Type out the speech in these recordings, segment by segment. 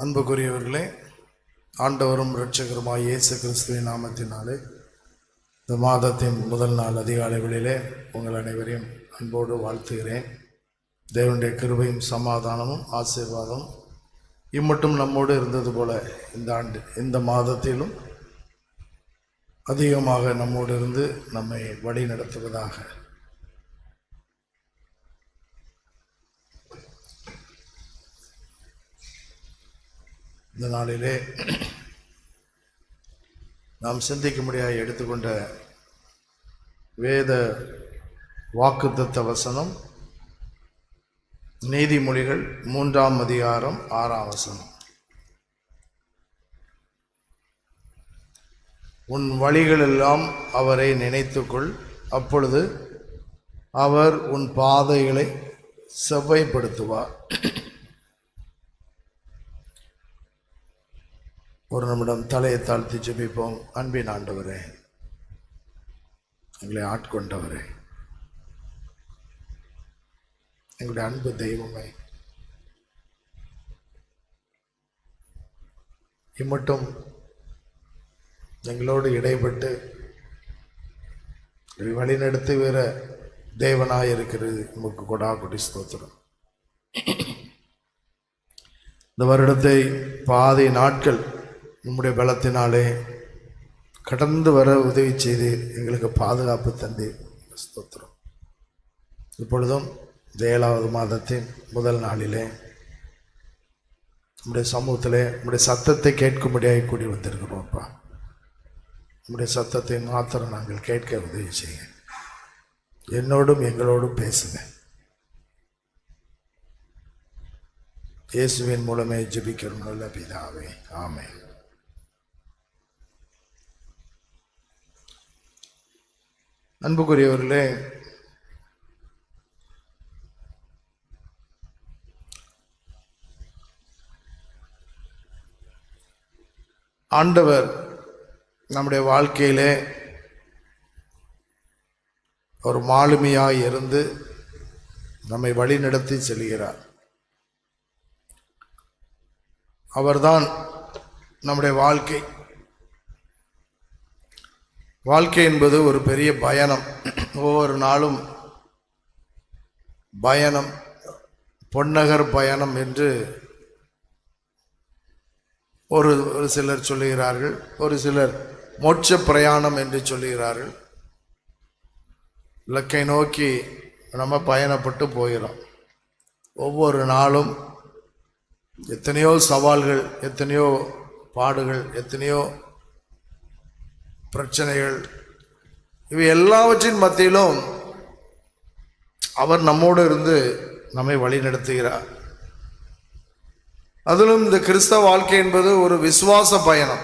அன்புக்குரியவர்களே, ஆண்டவரும் இரட்சகருமாய் இயேசு கிறிஸ்துவின் நாமத்தினாலே இந்த மாதத்தின் முதல் நாள் அதிகாலை வேளையிலே உங்கள் அனைவரையும் அன்போடு வாழ்த்துகிறேன். தேவனுடைய கிருபையும் சமாதானமும் ஆசீர்வாதம் இம்மட்டும் நம்மோடு இருந்தது போல இந்த மாதத்திலும் அதிகமாக நம்மோடு இருந்து நம்மை வழி நடத்துவதாக. இந்த நாளிலே நாம் சிந்திக்கும்படியாக எடுத்துக்கொண்ட வேத வாக்குத்தத்த வசனம் நீதிமொழிகள் 3ஆம் அதிகாரம் 6ஆம் வசனம். உன் வழிகளெல்லாம் அவரை நினைத்துக்கொள், அப்பொழுது அவர் உன் பாதைகளை செவ்வாய்ப்படுத்துவார். ஒரு நிமிடம் தலையை தாழ்த்தி ஜெபிப்போம். அன்பின் ஆண்டவரே, எங்களை ஆட்கொண்டவரே, எங்களுடைய அன்பு தெய்வமே, இம்மட்டும் எங்களோடு இடைப்பட்டு வழிநடத்தி வேற தேவனாய் இருக்கிறது உமக்கு கொடா கொடி ஸ்தோத்திரம். இந்த வருடத்தை பாதி நாட்கள் நம்முடைய பலத்தினாலே கடந்து வர உதவி செய்து எங்களுக்கு பாதுகாப்பு தந்தி ஸ்தோத்திரம். இப்பொழுதும் 7வது மாதத்தின் முதல் நாளிலே நம்முடைய சமூகத்திலே நம்முடைய சத்தத்தை கேட்கும்படியாக கூடி வந்திருக்கிறோம்ப்பா. நம்முடைய சத்தத்தை மாத்திரம் நாங்கள் கேட்க உதவி செய்யுங்க. என்னோடும் எங்களோடும் பேசுங்க. இயேசுவின் மூலமே ஜெபிக்கிறோம் நல்ல பிதாவே, ஆமென். அன்புக்குரியவர்களே, ஆண்டவர் நம்முடைய வாழ்க்கையிலே ஒரு மாலுமியாய் இருந்து நம்மை வழி நடத்தி செல்கிறார். அவர்தான் நம்முடைய வாழ்க்கை. வாழ்க்கை என்பது ஒரு பெரிய பயணம். ஒவ்வொரு நாளும் பயணம், பொன்னகர் பயணம் என்று ஒரு சிலர் சொல்லுகிறார்கள், ஒரு சிலர் மோட்ச பிரயாணம் என்று சொல்லுகிறார்கள். இலக்கை நோக்கி நம்ம பயணப்பட்டு போகிறோம். ஒவ்வொரு நாளும் எத்தனையோ சவால்கள், எத்தனையோ பாடுகள், எத்தனையோ பிரச்சனைகள், இவை எல்லாவற்றின் மத்தியிலும் அவர் நம்மோடு இருந்து நம்மை வழி நடத்துகிறார். அதிலும் இந்த கிறிஸ்தவ வாழ்க்கை என்பது ஒரு விசுவாச பயணம்.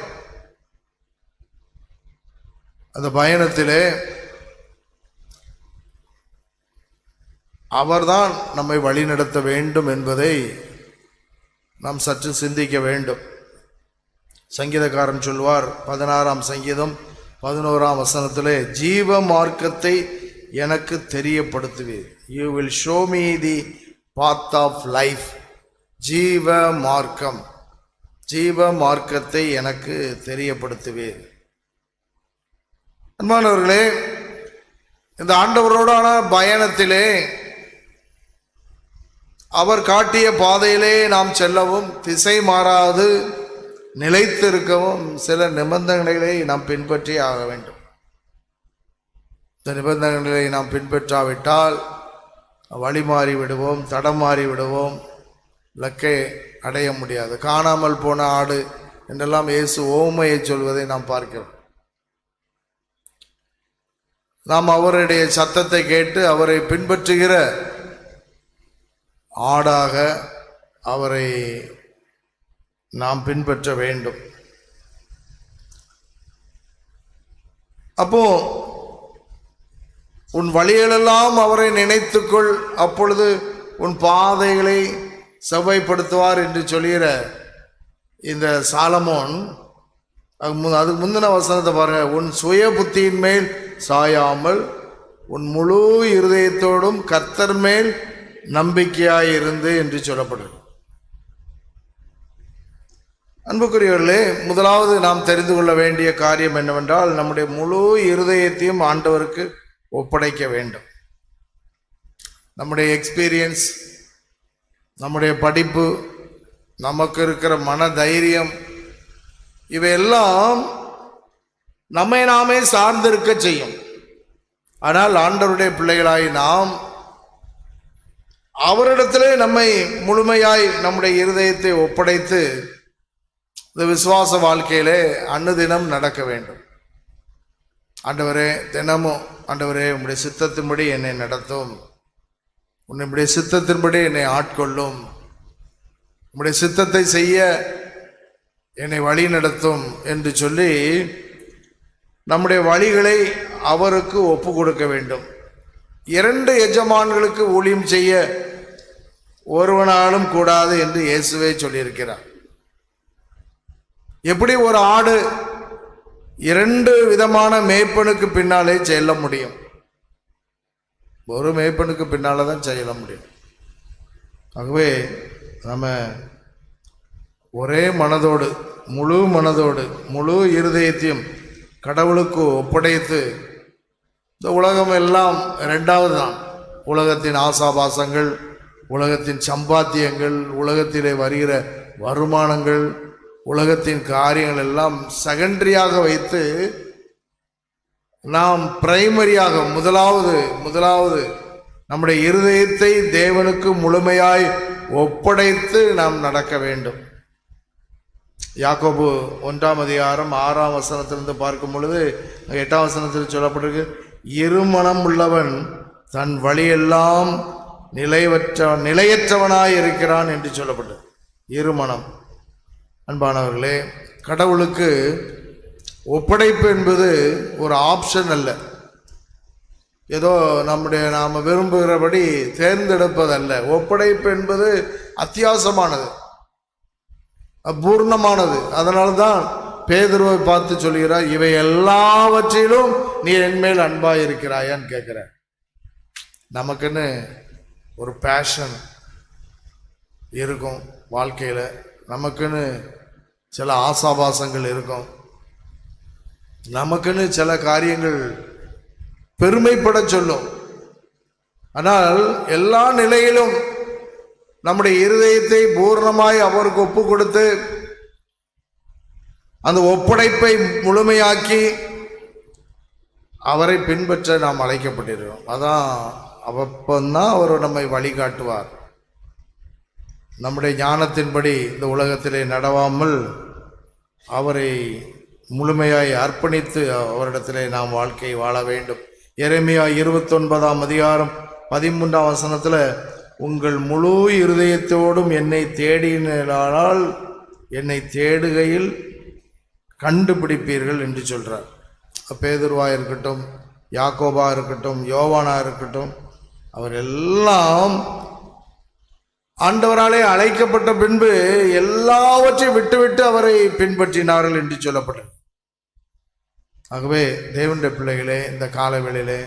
அந்த பயணத்திலே அவர்தான் நம்மை வழி நடத்த வேண்டும் என்பதை நாம் சற்று சிந்திக்க வேண்டும். சங்கீதக்காரன் சொல்வார், 16ஆம் சங்கீதம் 11ஆம் வசனத்திலே, ஜீவ மார்க்கத்தை எனக்கு தெரியப்படுத்துவீர். You will show me the path of life. ஜீவ மார்க்கம், ஜீவ மார்க்கத்தை எனக்கு தெரியப்படுத்துவீர். அன்பானவர்களே, இந்த ஆண்டவரோடான பயணத்திலே அவர் காட்டிய பாதையிலே நாம் செல்லவும், திசை மாறாது நிலைத்திருக்கவும் சில நிபந்தனைகளை நாம் பின்பற்றி ஆக வேண்டும். இந்த நிபந்தனைகளை நாம் பின்பற்றாவிட்டால் வழி மாறி விடுவோம், தடம் மாறி விடுவோம், இலக்கை அடைய முடியாது. காணாமல் போன ஆடு என்றெல்லாம் இயேசு ஓமையை சொல்வதை நாம் பார்க்கிறோம். நாம் அவருடைய சத்தத்தை கேட்டு அவரை பின்பற்றுகிற ஆடாக அவரை நாம் பின்பற்ற வேண்டும். அப்போ உன் வழிகளெல்லாம் அவரை நினைத்துக்கொள், அப்பொழுது உன் பாதைகளை செவ்வாய்ப்படுத்துவார் என்று சொல்கிற இந்த சாலமோன், அதுக்கு முந்தின வசனத்தை பாருங்க. உன் சுய புத்தியின் மேல் சாயாமல் உன் முழு இருதயத்தோடும் கர்த்தர் மேல் நம்பிக்கையாயிருந்து என்று சொல்லப்படுது. அன்புக்குரியவர்களே, முதலாவது நாம் தெரிந்து கொள்ள வேண்டிய காரியம் என்னவென்றால், நம்முடைய முழு இருதயத்தையும் ஆண்டவருக்கு ஒப்படைக்க வேண்டும். நம்முடைய எக்ஸ்பீரியன்ஸ், நம்முடைய படிப்பு, நமக்கு இருக்கிற மன தைரியம், இவையெல்லாம் நம்மை நாமே சார்ந்திருக்க செய்யும். ஆனால் ஆண்டவருடைய பிள்ளைகளாய் நாம் அவரிடத்திலே நம்மை முழுமையாய் நம்முடைய இருதயத்தை ஒப்படைத்து இந்த விசுவாச வாழ்க்கையிலே அன்னுதினம் நடக்க வேண்டும். ஆண்டவரே, தினமும் ஆண்டவரே, உம்முடைய சித்தத்தின்படி என்னை நடத்தும், உன்னுடைய சித்தத்தின்படி என்னை ஆட்கொள்ளும், உம்முடைய சித்தத்தை செய்ய என்னை வழி நடத்தும் என்று சொல்லி நம்முடைய வழிகளை அவருக்கு ஒப்பு கொடுக்க வேண்டும். 2 எஜமான்களுக்கு ஊழியம் செய்ய ஒருவனாலும் கூடாது என்று இயேசுவே சொல்லியிருக்கிறார். எப்படி ஒரு ஆடு 2 விதமான மேய்ப்பனுக்கு பின்னாலே செல்ல முடியும்? ஒரு மேய்ப்பனுக்கு பின்னால தான் செல்ல முடியும். ஆகவே நம்ம ஒரே மனதோடு, முழு மனதோடு, முழு இருதயத்தையும் கடவுளுக்கு ஒப்படைத்து, இந்த உலகம் எல்லாம் 2வது தான். உலகத்தின் ஆசாபாசங்கள், உலகத்தின் சம்பாத்தியங்கள், உலகத்திலே வருகிற வருமானங்கள், உலகத்தின் காரியங்கள் எல்லாம் செகண்டரியாக வைத்து நாம் பிரைமரியாக முதலாவது நம்முடைய இருதயத்தை தேவனுக்கு முழுமையாய் ஒப்படைத்து நாம் நடக்க வேண்டும். யாக்கோபு 1ஆம் அதிகாரம் 6ஆம் வசனத்திலிருந்து பார்க்கும் பொழுது 8ஆம் வசனத்தில் சொல்லப்பட்டிருக்கு, இருமனம் உள்ளவன் தன் வழியெல்லாம் நிலையற்றவனாய் இருக்கிறான் என்று சொல்லப்பட்டது. இருமனம். அன்பானவர்களே, கடவுளுக்கு ஒப்படைப்பு என்பது ஒரு ஆப்ஷன் அல்ல, ஏதோ நாம் விரும்புகிறபடி தேர்ந்தெடுப்பதல்ல. ஒப்படைப்பு என்பது அத்தியாவசியமானது, பூர்ணமானது. அதனால தான் பேதுருவை பார்த்து சொல்கிறார், இவை எல்லாவற்றிலும் நீ என்மேல் அன்பாக இருக்கிறாயான்னு கேட்குற. நமக்குன்னு ஒரு பேஷன் இருக்கும் வாழ்க்கையில், நமக்குன்னு சில ஆசாபாசங்கள் இருக்கும், நமக்குன்னு சில காரியங்கள் பெருமைப்பட சொல்லும். ஆனால் எல்லா நிலையிலும் நம்முடைய இருதயத்தை பூர்ணமாய் அவருக்கு ஒப்பு கொடுத்து அந்த ஒப்படைப்பை முழுமையாக்கி அவரை பின்பற்ற நாம் அழைக்கப்பட்டிருக்கிறோம். அதான் அப்பந்தான் அவர் நம்மை வழிகாட்டுவார். நம்முடைய ஞானத்தின்படி இந்த உலகத்திலே நடவாமல் அவரை முழுமையாய் அர்ப்பணித்து அவரிடத்திலே நாம் வாழ்க்கையை வாழ வேண்டும். எரேமியா 29ஆம் அதிகாரம் 13ஆம் வசனத்தில், உங்கள் முழு இருதயத்தோடும் என்னை தேடினால் என்னை தேடுகையில் கண்டுபிடிப்பீர்கள் என்று சொல்கிறார். பேதுருவா இருக்கட்டும், யாக்கோபா இருக்கட்டும், யோவானா இருக்கட்டும், அவர் எல்லாம் ஆண்டவராலே அழைக்கப்பட்ட பின்பு எல்லாவற்றையும் விட்டுவிட்டு அவரை பின்பற்றினார்கள் என்று சொல்லப்பட்டது. ஆகவே தேவனுடைய பிள்ளைகளே, இந்த காலவேளையிலே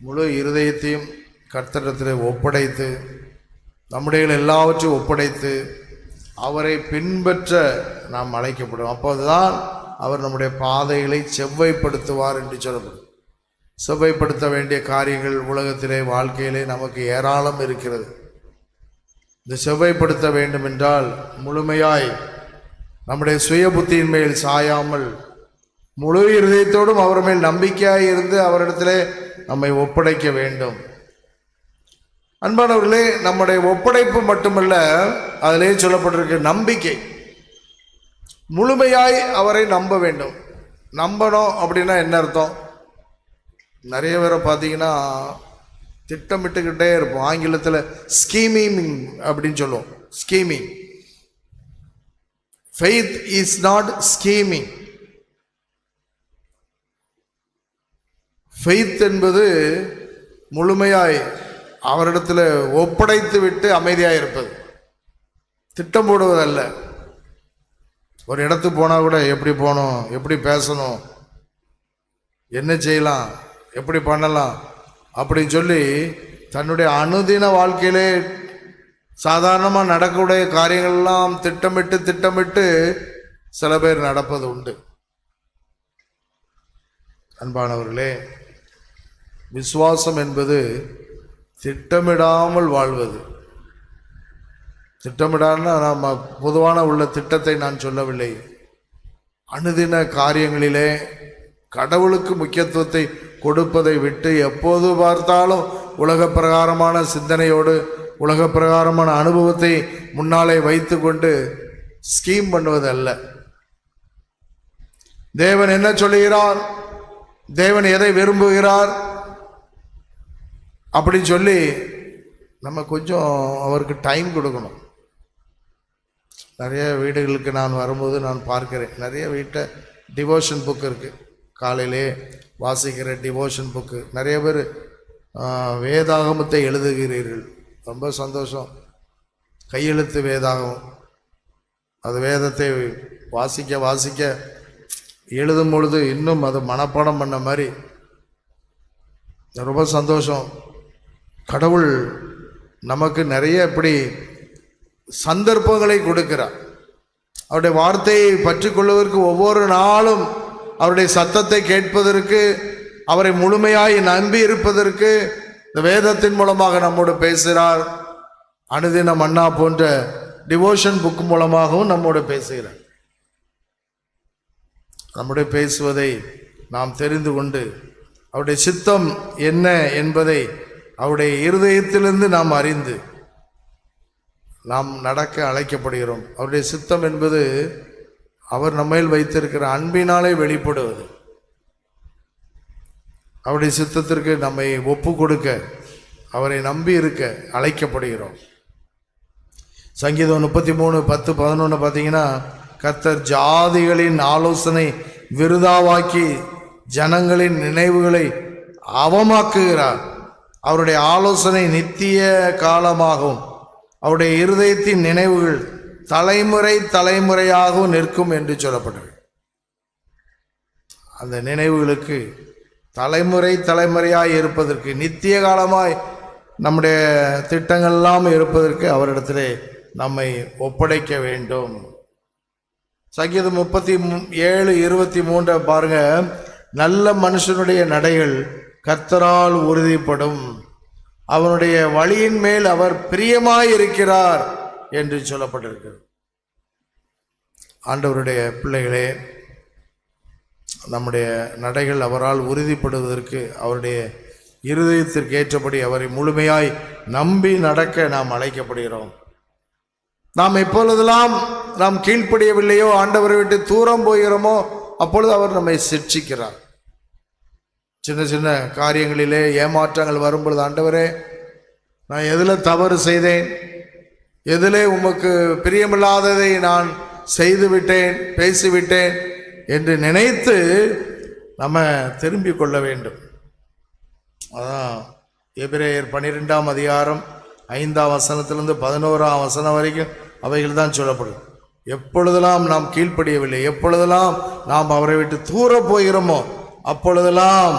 முழு இருதயத்தையும் கர்த்தரிடத்தில் ஒப்படைத்து, நம்முடைய எல்லாவற்றையும் ஒப்படைத்து அவரை பின்பற்ற நாம் அழைக்கப்படும். அப்போதுதான் அவர் நம்முடைய பாதைகளை செவ்வைப்படுத்துவார் என்று சொல்லப்படும். செவ்வைப்படுத்த வேண்டிய காரியங்கள் உலகத்திலே, வாழ்க்கையிலே நமக்கு ஏராளம் இருக்கிறது. இந்த செவ்வைப்படுத்த வேண்டும் என்றால் முழுமையாய் நம்முடைய சுய புத்தியின் மேல் சாயாமல் முழு இருதயத்தோடும் அவர் மேல் நம்பிக்கையாய் இருந்து அவரிடத்திலே நம்மை ஒப்படைக்க வேண்டும். அன்பானவர்களே, நம்முடைய ஒப்படைப்பு மட்டுமல்ல, அதிலே சொல்லப்பட்டிருக்கு நம்பிக்கை. முழுமையாய் அவரை நம்ப வேண்டும். நம்பணும் அப்படின்னா என்ன அர்த்தம்? நிறைய பேரை பார்த்தீங்கன்னா திட்டமிட்டுக்கிட்டே இருப்போம். ஆங்கிலத்தில் ஸ்கீமிங் அப்படின்னு சொல்லுவோம். Scheming. Faith is not scheming. Faith என்பது முழுமையாய் அவரிடத்தில் ஒப்படைத்து விட்டு அமைதியாக இருப்பது, திட்டம் போடுவதல்ல. ஒரு இடத்துக்கு போனால் கூட எப்படி போகணும், எப்படி பேசணும், என்ன செய்யலாம், எப்படி பண்ணலாம் அப்படின்னு சொல்லி தன்னுடைய அனுதின வாழ்க்கையிலே சாதாரணமாக நடக்கக்கூடிய காரியங்கள்லாம் திட்டமிட்டு சில பேர் நடப்பது உண்டு. அன்பானவர்களே, விசுவாசம் என்பது திட்டமிடாமல் வாழ்வது. திட்டமிடாமல்னா நம்ம பொதுவான உள்ள திட்டத்தை நான் சொல்லவில்லை. அனுதின காரியங்களிலே கடவுளுக்கு முக்கியத்துவத்தை கொடுப்பதை விட்டு எப்போது பார்த்தாலும் உலக பிரகாரமான சிந்தனையோடு உலக பிரகாரமான அனுபவத்தை முன்னாலே வைத்து கொண்டு ஸ்கீம் பண்ணுவது அல்ல. தேவன் என்ன சொல்லுகிறார், தேவன் எதை விரும்புகிறார் அப்படின்னு சொல்லி நம்ம கொஞ்சம் அவருக்கு டைம் கொடுக்கணும். நிறைய வீடுகளுக்கு நான் வரும்போது நான் பார்க்கிறேன், நிறைய வீட்டை டிவோஷன் புக் இருக்குது, காலையிலே வாசிக்கிற டிவோஷன் புக்கு. நிறைய பேர் வேதாகமத்தை எழுதுகிறீர்கள், ரொம்ப சந்தோஷம். கையெழுத்து வேதாகமம், அது வேதத்தை வாசிக்க எழுதும் பொழுது இன்னும் அது மனப்பாடம் பண்ண மாதிரி ரொம்ப சந்தோஷம். கடவுள் நமக்கு நிறைய இப்படி சந்தர்ப்பங்களை கொடுக்கிறார். அவருடைய வார்த்தையை பற்றி கொள்வதற்கு, ஒவ்வொரு நாளும் அவருடைய சத்தத்தை கேட்பதற்கு, அவரை முழுமையாய் நம்பி இருப்பதற்கு இந்த வேதத்தின் மூலமாக நம்மோடு பேசுகிறார். அனுதின மன்னா போன்ற டிவோஷன் புக் மூலமாகவும் நம்மோடு பேசுகிறார். நம்முடைய பேசுவதை நாம் தெரிந்து கொண்டு அவருடைய சித்தம் என்ன என்பதை அவருடைய இருதயத்திலிருந்து நாம் அறிந்து நாம் நடக்க அழைக்கப்படுகிறோம். அவருடைய சித்தம் என்பது அவர் நம்மையில் வைத்திருக்கிற அன்பினாலே வெளிப்படுவது. அவருடைய சித்தத்திற்கு நம்மை ஒப்பு கொடுக்க, அவரை நம்பி இருக்க அழைக்கப்படுகிறோம். சங்கீதம் 33:10-11 பார்த்தீங்கன்னா, கர்த்தர் ஜாதிகளின் ஆலோசனை விருதாவாக்கி ஜனங்களின் நினைவுகளை அவமாக்குகிறார். அவருடைய ஆலோசனை நித்திய காலமாகவும் அவருடைய இருதயத்தின் நினைவுகள் தலைமுறையாகவும் நிற்கும் என்று சொல்லப்பட்டது. அந்த நினைவுகளுக்கு தலைமுறையாய் இருப்பதற்கு, நித்திய காலமாய் நம்முடைய திட்டங்கள்லாம் இருப்பதற்கு அவரிடத்திலே நம்மை ஒப்படைக்க வேண்டும். சங்கீதம் 37:23 பாருங்க, நல்ல மனுஷனுடைய நடைகள் கர்த்தரால் உறுதிப்படும், அவனுடைய வழியின் மேல் அவர் பிரியமாயிருக்கிறார் என்று சொல்லப்பட்டிருக்கிறது. ஆண்டவருடைய பிள்ளைகளே, நம்முடைய நடைகள் அவரால் உறுதிப்படுவதற்கு, அவருடைய இருதயத்திற்கு ஏற்றபடி அவரை முழுமையாய் நம்பி நடக்க நாம் அழைக்கப்படுகிறோம். நாம் எப்பொழுதெல்லாம் நாம் கீழ்ப்படியவில்லையோ, ஆண்டவரை விட்டு தூரம் போகிறோமோ, அப்பொழுது அவர் நம்மை சிட்சிக்கிறார். சின்ன சின்ன காரியங்களிலே ஏமாற்றங்கள் வரும்பொழுது, ஆண்டவரே நான் எதில் தவறு செய்தேன், எதிலே உமக்கு பிரியமில்லாததை நான் செய்துவிட்டேன், பேசிவிட்டேன் என்று நினைத்து நம்ம திரும்பிக் கொள்ள வேண்டும். அதான் எபிரேயர் 12:5-11 வரைக்கும் அவைகள் தான் சொல்லப்படும். எப்பொழுதெல்லாம் நாம் கீழ்ப்படியவில்லை, எப்பொழுதெல்லாம் நாம் அவரை விட்டு தூர போகிறோமோ, அப்பொழுதெல்லாம்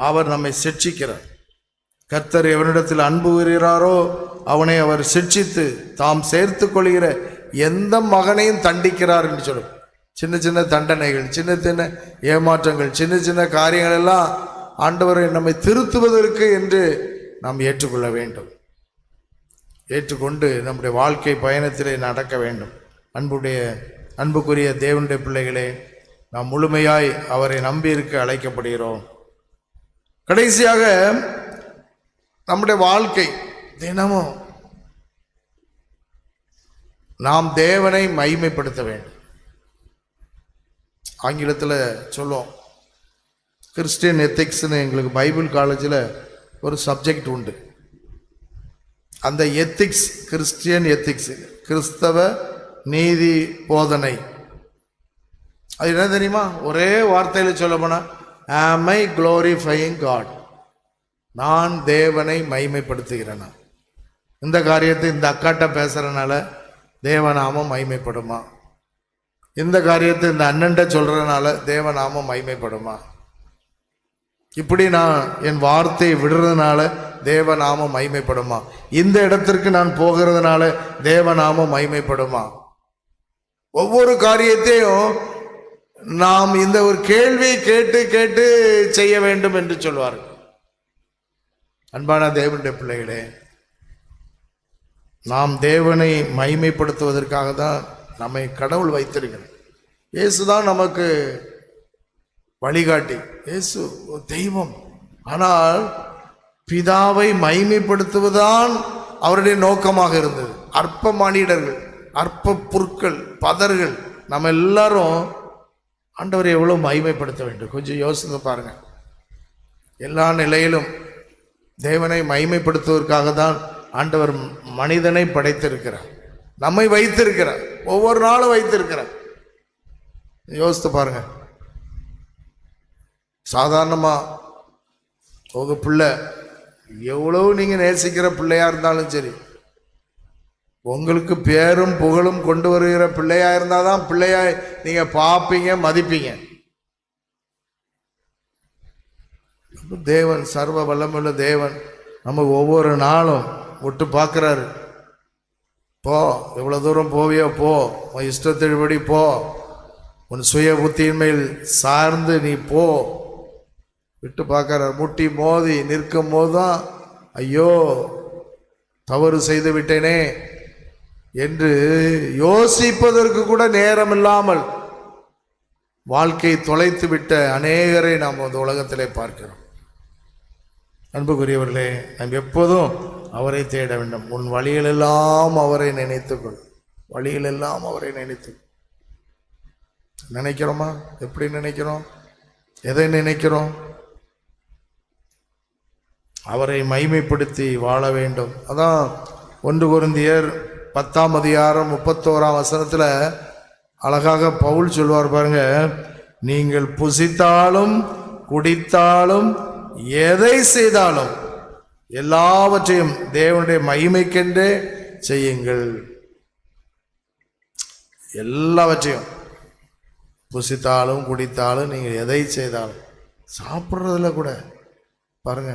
அவர் நம்மை சிட்சிக்கிறார். கர்த்தர் எவனிடத்தில் அன்பு கூறுகிறாரோ அவனை அவர் சிட்சித்து தாம் சேர்த்து கொள்கிற எந்த மகனையும் தண்டிக்கிறார் என்று சொல்லும். சின்ன சின்ன தண்டனைகள், சின்ன சின்ன ஏமாற்றங்கள், சின்ன சின்ன காரியங்கள் எல்லாம் ஆண்டவரை நம்மை திருத்துவதற்கு என்று நாம் ஏற்றுக்கொள்ள வேண்டும். ஏற்றுக்கொண்டு நம்முடைய வாழ்க்கை பயணத்திலே நடக்க வேண்டும். அன்புக்குரிய தேவனுடைய பிள்ளைகளே, நாம் முழுமையாய் அவரை நம்பி இருக்க அழைக்கப்படுகிறோம். கடைசியாக நம்முடைய வாழ்க்கை தினமும் நாம் தேவனை மகிமைப்படுத்த வேண்டும். ஆங்கிலத்தில் சொல்லுவோம், கிறிஸ்டியன் எத்திக்ஸ்னு எங்களுக்கு பைபிள் காலேஜில் ஒரு சப்ஜெக்ட் உண்டு. அந்த எத்திக்ஸ், கிறிஸ்டியன் எத்திக்ஸ், கிறிஸ்தவ நீதி போதனை, அது என்ன தெரியுமா? ஒரே வார்த்தையில் சொல்ல போனால், am I glorifying God? நான் தேவனை மகிமைப்படுத்துகிறேனா? இந்த காரியத்தை இந்த அக்காட்ட பேசுகிறனால தேவநாமம் மகிமைப்படுமா? இந்த காரியத்தை இந்த அண்ணன்ட்ட சொல்கிறனால தேவநாமம் மகிமைப்படுமா? இப்படி நான் என் வார்த்தையை விடுறதுனால தேவநாமம் மகிமைப்படுமா? இந்த இடத்திற்கு நான் போகிறதுனால தேவநாமம் மகிமைப்படுமா? ஒவ்வொரு காரியத்தையும் நாம் இந்த ஒரு கேள்வி கேட்டு கேட்டு செய்ய வேண்டும் என்று சொல்வார்கள். அன்பான தேவனுடைய பிள்ளைகளே, நாம் தேவனை மகிமைப்படுத்துவதற்காக தான் நம்மை கடவுள் வைத்திருக்கிறார். இயேசுதான் நமக்கு வழிகாட்டி, இயேசு தெய்வம். ஆனால் பிதாவை மகிமைப்படுத்துவதுதான் அவருடைய நோக்கமாக இருந்தது. அற்ப மானிடர்கள், அற்ப புற்கள், பதர்கள், நம்ம எல்லாரும் ஆண்டவரை எவ்வளோ மகிமைப்படுத்த வேண்டும். கொஞ்சம் யோசித்து பாருங்க. எல்லா நிலையிலும் தேவனை மகிமைப்படுத்துவதற்காக தான் ஆண்டவர் மனிதனை படைத்திருக்கிறார், நம்மை வைத்திருக்கிறார், ஒவ்வொரு நாளும் வைத்திருக்கிறார். யோசித்து பாருங்க. சாதாரணமாக உங்க பிள்ளை எவ்வளவு நீங்க நேசிக்கிற பிள்ளையா இருந்தாலும் சரி, உங்களுக்கு பேரும் புகழும் கொண்டு வருகிற பிள்ளையா இருந்தாதான் பிள்ளையா நீங்க பார்ப்பீங்க, மதிப்பீங்க. தேவன், சர்வ வல்லமுள்ள தேவன் நமக்கு ஒவ்வொரு நாளும் விட்டு பார்க்கிறாரு. போ, எவ்வளவு தூரம் போவியோ போ, உன் இஷ்டத்தின்படி போ, உன் சுய புத்தியின்மையில் சார்ந்து நீ போ, விட்டு பார்க்கிறார். முட்டி மோதி நிற்கும் போதுதான் ஐயோ தவறு செய்து விட்டேனே என்று யோசிப்பதற்கு கூட நேரம் இல்லாமல் வாழ்க்கை தொலைத்து விட்ட அநேகரை நாம் இந்த உலகத்திலே பார்க்கிறோம். அன்புக்குரியவர்களே, நாம் எப்போதும் அவரை தேட வேண்டும். உன் வழிகளெல்லாம் அவரை நினைத்துக்கொள், வழிகளெல்லாம் அவரை நினைத்துக்கொள். நினைக்கிறோமா? எப்படி நினைக்கிறோம்? எதை நினைக்கிறோம்? அவரை மகிமைப்படுத்தி வாழ வேண்டும். அதான் 1 கொரிந்தியர் 10:31 அழகாக பவுல் சொல்வார் பாருங்க. நீங்கள் புசித்தாலும் குடித்தாலும் எதை செய்தாலும் எல்லாவற்றையும் தேவனுடைய மகிமைக்கென்றே செய்யுங்கள். எல்லாவற்றையும் புசித்தாலும் குடித்தாலும் நீங்கள் எதை செய்தாலும், சாப்பிட்றதுல கூட பாருங்க,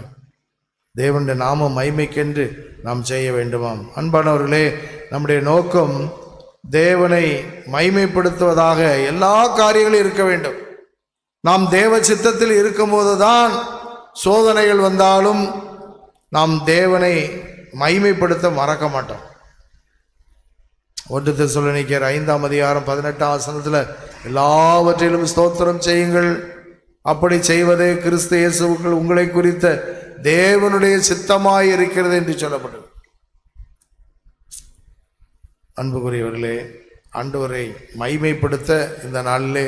தேவனுடைய நாம மகிமைக்கென்று நாம் செய்ய வேண்டுமாம். அன்பானவர்களே, நம்முடைய நோக்கம் தேவனை மகிமைப்படுத்துவதாக எல்லா காரியங்களும் இருக்க வேண்டும். நாம் தேவ சித்தத்தில் இருக்கும்போது தான் சோதனைகள் வந்தாலும் நாம் தேவனை மகிமைப்படுத்த மறக்க மாட்டோம். 1 தெசலோனிக்கேயர் 5:18 எல்லாவற்றிலும் ஸ்தோத்திரம் செய்யுங்கள், அப்படி செய்வதே கிறிஸ்து இயேசுவுக்குள் உங்களை குறித்த தேவனுடைய சித்தமாய் இருக்கிறது என்று சொல்லப்பட்டது. அன்புக்குரியவர்களே, ஆண்டவரை மகிமைப்படுத்த இந்த நாளிலே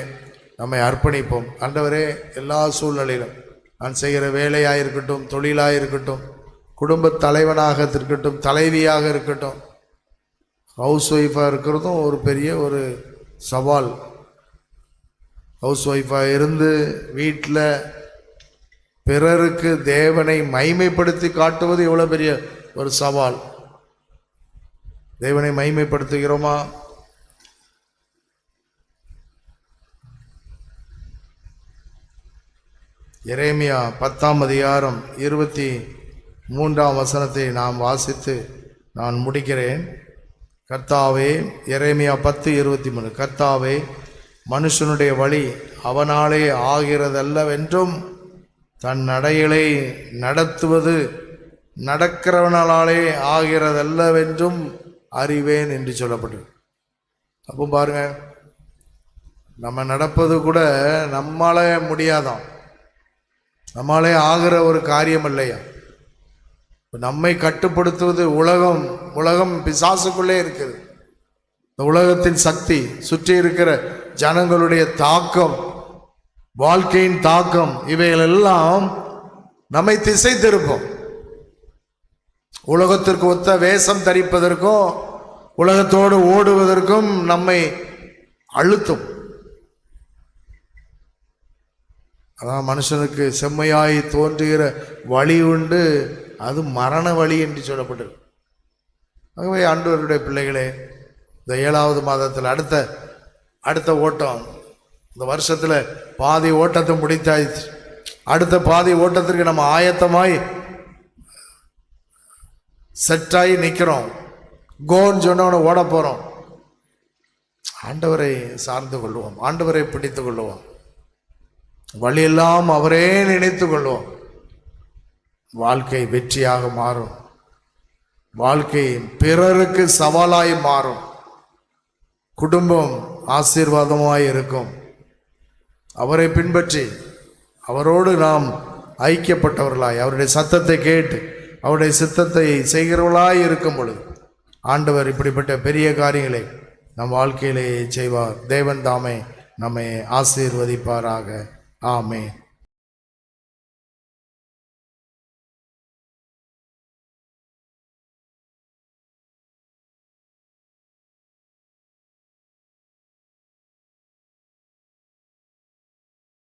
நம்மை அர்ப்பணிப்போம். ஆண்டவரே, எல்லா சூழ்நிலையிலும் நான் செய்கிற வேலையாக இருக்கட்டும், தொழிலாக இருக்கட்டும், குடும்ப தலைவனாக இருக்கட்டும், தலைவியாக இருக்கட்டும், ஹவுஸ் ஒய்ஃபாக இருக்கிறதும் ஒரு பெரிய ஒரு சவால். ஹவுஸ் ஒய்ஃபாக இருந்து வீட்டில் பிறருக்கு தேவனை மகிமைப்படுத்தி காட்டுவது எவ்வளோ பெரிய ஒரு சவால். தேவனை மகிமைப்படுத்துகிறோமா? எரேமியா 10:23 நாம் வாசித்து நான் முடிக்கிறேன். கர்த்தாவே, எரேமியா 10:23, கர்த்தாவே, மனுஷனுடைய வழி அவனாலே ஆகிறதல்லவென்றும் தன் நடைகளை நடத்துவது நடக்கிறவனாலே ஆகிறதல்லவென்றும் அறிவேன் என்று சொல்லப்பட்டது. அப்போ பாருங்க, நம்ம நடப்பது கூட நம்மளால முடியாதான், நம்மளாலே ஆகிற ஒரு காரியம் இல்லையா. நம்மை கட்டுப்படுத்துவது உலகம் பிசாசுக்குள்ளே இருக்குது. இந்த உலகத்தின் சக்தி, சுற்றி இருக்கிற ஜனங்களுடைய தாக்கம், வாழ்க்கையின் தாக்கம், இவைகளெல்லாம் நம்மை திசை திருப்பும். உலகத்திற்கு ஒத்த வேஷம் தரிப்பதற்கும் உலகத்தோடு ஓடுவதற்கும் நம்மை அழுத்தும். அதான் மனுஷனுக்கு செம்மையாய் தோன்றுகிற வழி உண்டு, அது மரண வழி என்று சொல்லப்பட்டது. ஆகவே ஆண்டவருடைய பிள்ளைகளே, இந்த 7வது மாதத்தில் அடுத்த ஓட்டம், இந்த வருஷத்தில் பாதி ஓட்டத்தை முடித்தாயிடுச்சு. அடுத்த பாதி ஓட்டத்திற்கு நம்ம ஆயத்தமாய் செட்டாகி நிற்கிறோம். கோன்னு சொன்னவனை ஓட போகிறோம். ஆண்டவரை சார்ந்து கொள்வோம், ஆண்டவரை பிடித்து கொள்வோம், வழியெல்லாம் அவரே நினைத்து கொள்வோம். வாழ்க்கை வெற்றியாக மாறும். வாழ்க்கை பிறருக்கு சவாலாய் மாறும். குடும்பம் ஆசீர்வாதமாய் இருக்கும். அவரை பின்பற்றி அவரோடு நாம் ஐக்கியப்பட்டவர்களாய் அவருடைய சத்தத்தை கேட்டு அவருடைய சித்தத்தை செய்கிறவர்களாய் இருக்கும் பொழுது ஆண்டவர் இப்படிப்பட்ட பெரிய காரியங்களை நம் வாழ்க்கையிலே செய்வார். தேவன் தாமே நம்மை ஆசீர்வதிப்பாராக. ஆமென்.